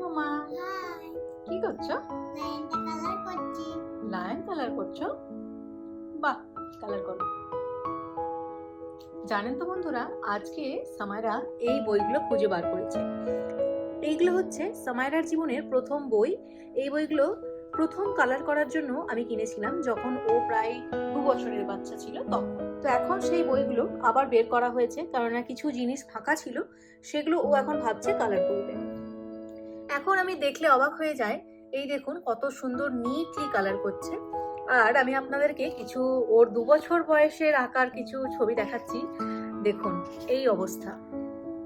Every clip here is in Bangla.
মামা, হাই, কি করছো? লাইনটা কালার করছি। লায়ন কালার করছো? বাহ, কালার করো। জানেন তো বন্ধুরা, আজকে সামায়রা এই বইগুলো খুঁজে বার করেছে। এইগুলো হচ্ছে সামায়রার জীবনের প্রথম বই। এই বইগুলো প্রথম কালার করার জন্য আমি কিনেছিলাম যখন ও প্রায় 2 বছরের বাচ্চা ছিল তখন। তো এখন সেই বইগুলো আবার বের করা হয়েছে, কারণ কিছু জিনিস ফাঁকা ছিল, সেগুলো ও এখন ভাবছে কালার করবে। এখন আমি দেখলে অবাক হয়ে যায়। এই দেখুন কত সুন্দর নিটলি কালার করছে। আর আমি আপনাদেরকে কিছু ওর 2 বছর বয়সের আঁকার কিছু ছবি দেখাচ্ছি। দেখুন এই অবস্থা।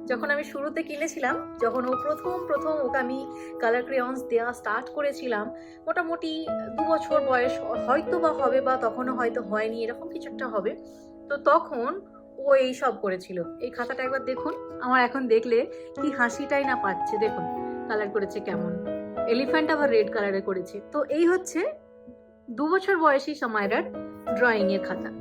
যখন আমি শুরুতে কিনেছিলাম, যখন ও প্রথম ওকে আমি কালার ক্রেয়ন্স দেওয়া স্টার্ট করেছিলাম, মোটামুটি 2 বছর বয়স হয়তো বা হবে, বা তখনও হয়তো হয়নি, এরকম কিছু একটা হবে। তো তখন ও এই সব করেছিল। এই খাতাটা একবার দেখুন, আমার এখন দেখলে কি হাসিটাই না পাচ্ছে। দেখুন কালার করেছে কেমন, এলিফ্যান্ট আবার রেড কালারে করেছে। তো এই হচ্ছে 2 বছর বয়সী সামায়রার ড্রয়িং এর খাতা।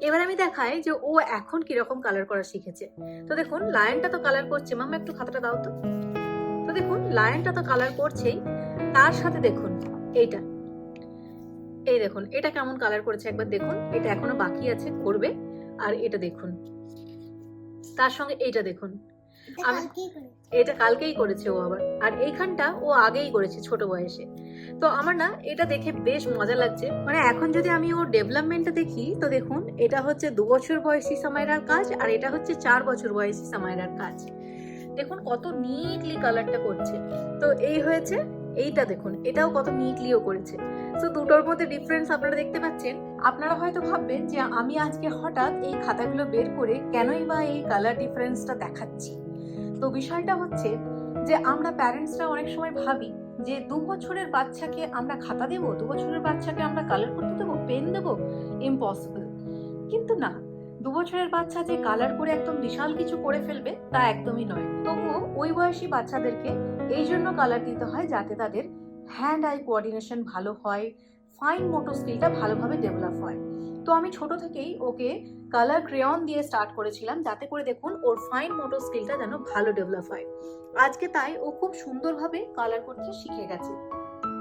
এবার আমি দেখাই যে ও এখন কিরকম কালার করা শিখেছে। তো দেখুন লায়নটা তো কালার করছে, মাম্মা একটু খাতাটা দাও তো। তো দেখুন লায়নটা তো কালার করছেই, তার সাথে দেখুন এইটা, এই দেখুন এটা কেমন কালার করেছে একবার দেখুন। এটা এখনো বাকি আছে, করবে। আর এটা দেখুন, তার সঙ্গে এইটা দেখুন, এটা কালকেই করেছে ও আবার। আর এইখানটা ও আগেই করেছে ছোট বয়সে। তো আমার না এটা দেখে বেশ মজা লাগছে। মানে এখন যদি আমি ওর ডেভেলপমেন্টটা দেখি, তো দেখুন এটা হচ্ছে 2 বছর বয়সী সামায়রার কাজ, আর এটা হচ্ছে 4 বছর বয়সী সামায়রার কাজ। দেখুন কত নিটলি কালারটা করছে। তো এই হয়েছে এইটা, দেখুন এটাও কত নিটলিও করেছে। তো দুটোর মধ্যে ডিফারেন্স আপনারা দেখতে পাচ্ছেন। আপনারা হয়তো ভাববেন যে আমি আজকে হঠাৎ এই খাতাগুলো বের করে কেনই বা এই কালার ডিফারেন্সটা দেখাচ্ছি। তো বিষয়টা হচ্ছে যে আমরা প্যারেন্টসরা অনেক সময় ভাবি যে 2 বছরের বাচ্চাকে আমরা খাতা দেবো, 2 বছরের বাচ্চাকে আমরা কালার করতে দেবো, পেন দেবো, ইম্পসিবল। কিন্তু না, 2 বছরের বাচ্চা যে কালার করে একদম বিশাল কিছু করে ফেলবে তা একদমই নয়। তবুও ওই বয়সী বাচ্চাদেরকে এই জন্য কালার দিতে হয় যাতে তাদের হ্যান্ড আই কোঅর্ডিনেশন ভালো হয়, ফাইন মোটর স্কিলটা ভালোভাবে ডেভেলপ হয়। তো আমি ছোট থেকেই ওকে কালার ক্রেয়ন দিয়ে স্টার্ট করেছিলাম, যাতে করে দেখুন ওর ফাইন মোটর স্কিলটা যেন ভালো ডেভেলপ হয়। আজকে তাই ও খুব সুন্দরভাবে কালার করতে শিখে গেছে।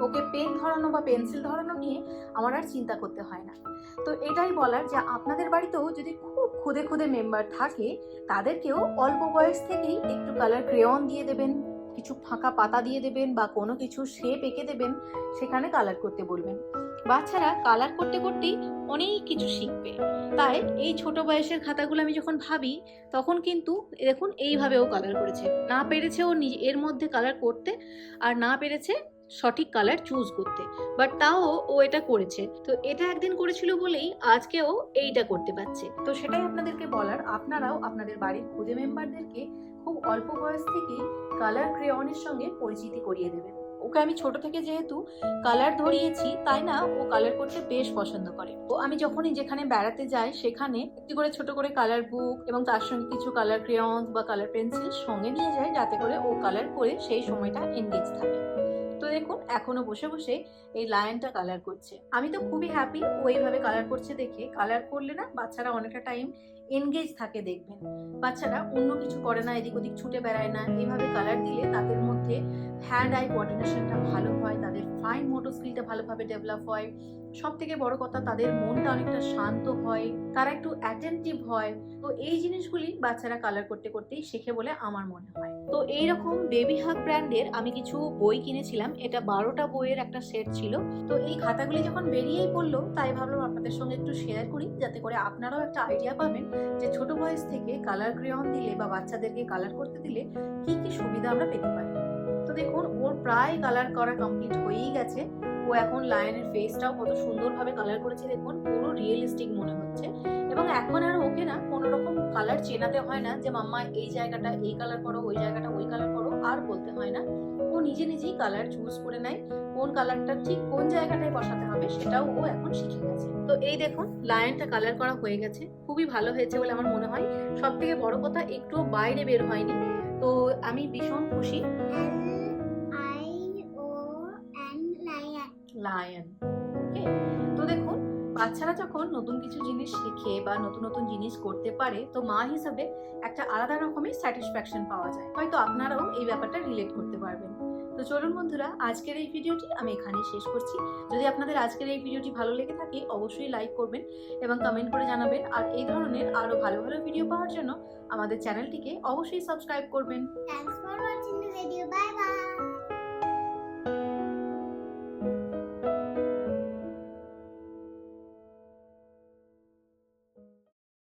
ওকে পেন ধরানো বা পেন্সিল ধরানো নিয়ে আমার আর চিন্তা করতে হয় না। তো এটাই বলার যে আপনাদের বাড়িতেও যদি খুব খুদে খুদে মেম্বার থাকে, তাদেরকেও অল্প বয়স থেকেই একটু কালার ক্রেয়ন দিয়ে দেবেন, কিছু ফাঁকা পাতা দিয়ে দেবেন, বা কোনো কিছু শেপ এঁকে দেবেন, সেখানে কালার করতে বলবেন। বাচ্চারা কালার করতে করতেই অনেক কিছু শিখবে। তাই এই ছোট বয়সের খাতাগুলো আমি যখন ভাবি, তখন কিন্তু দেখুন এইভাবেও কালার করেছে। না পেরেছে ও নিজে এর মধ্যে কালার করতে, আর না পেরেছে সঠিক কালার চুজ করতে, বাট তাও ও এটা করেছে। তো এটা একদিন করেছিল বলেই আজকেও এইটা করতে পারছে। তো সেটাই আপনাদেরকে বলার, আপনারাও আপনাদের বাড়ির খুদে মেম্বারদেরকে খুব অল্প বয়স থেকেই কালার ক্রেয়নের সঙ্গে পরিচিতি করিয়ে দেবেন। ওকে আমি ছোট থেকে যেহেতু কালার ধরিয়েছি, তাই না ও কালার করতে বেশ পছন্দ করে। ও আমি যখনই যেখানে বেড়াতে যাই সেখানে একটি করে ছোট করে কালার বুক এবং তার সঙ্গে কিছু কালার ক্রেয়ন বা কালার পেন্সিল সঙ্গে নিয়ে যায়, যাতে করে ও কালার করে সেই সময়টা এনগেজ থাকে। তো দেখুন এখনো বসে বসে এই লায়নটা কালার করছে। আমি তো খুবই হ্যাপি ও এইভাবে কালার করছে দেখে। কালার করলে না বাচ্চারা অনেকটা টাইম এনগেজ থাকে, দেখবেন বাচ্চারা অন্য কিছু করে না, এদিক ওদিক ছুটে বেড়ায় না। এইভাবে কালার দিলে তাদের মধ্যে হ্যান্ড আই কোঅর্ডিনেশনটা ভালো হয়, তাদের ফাইন মোটর স্কিলটা ভালোভাবে ডেভেলপ হয়। সব থেকে বড় কথা, তাদের মনটা অনেকটা শান্ত হয়, তারা একটু অ্যাটেন্টিভ হয়। তো এই জিনিসগুলি বাচ্চারা কালার করতে করতেই শেখে বলে আমার মনে হয়। তো এইরকম বেবি হাগ ব্র্যান্ডের আমি কিছু বই কিনেছিলাম। এটা 12টা বইয়ের একটা সেট ছিল। তো এই খাতাগুলি যখন বেরিয়েই পড়লো, তাই ভাবলাম আপনাদের সঙ্গে একটু শেয়ার করি, যাতে করে আপনারাও একটা আইডিয়া পাবেন যে ছোট বয়স থেকে কালার ক্রেয়ন দিলে বা বাচ্চাদেরকে কালার করতে দিলে কি কি সুবিধা আমরা পেতে পারি। তো দেখুন ওর প্রায় কালার করা কমপ্লিট হয়েই গেছে। ও এখন লায়নের ফেসটাও কত সুন্দরভাবে কালার করেছে, দেখুন পুরো রিয়েলিস্টিক মনে হচ্ছে। এবং এখন আর ওকে না কোনো রকম কালার চেনাতে হয় না যে মাম্মা এই জায়গাটা এই কালার করো, ওই জায়গাটা ওই কালার করো, আর বলতে হয় না। ও নিজে নিজেই কালার চুজ করে নেয়, কোন কালারটা ঠিক কোন জায়গাটায় বসাতে হবে সেটাও ও এখন শিখে গেছে। তো এই দেখুন লায়নটা কালার করা হয়ে গেছে, খুবই ভালো হয়েছে বলে আমার মনে হয়। সব থেকে বড় কথা, একটু বাইরে বের হয়নি। তো আমি ভীষণ খুশি। লায়ন, ওকে। তো দেখুন বাচ্চারা যখন নতুন কিছু জিনিস শেখে বা নতুন নতুন জিনিস করতে পারে, তো মা হিসাবে একটা আলাদা রকমের স্যাটিসফ্যাকশন পাওয়া যায়। হয়তো আপনারাও এই ব্যাপারটা রিলেট করতে পারবেন। তো চলুন বন্ধুরা, আজকের এই ভিডিওটি আমি এখানেই শেষ করছি। যদি আপনাদের আজকের এই ভিডিওটি ভালো লেগে থাকে অবশ্যই লাইক করবেন এবং কমেন্ট করে জানাবেন। আর এই ধরনের আরও ভালো ভালো ভিডিও পাওয়ার জন্য আমাদের চ্যানেলটিকে অবশ্যই সাবস্ক্রাইব করবেন। Thanks for watching the video. Bye bye.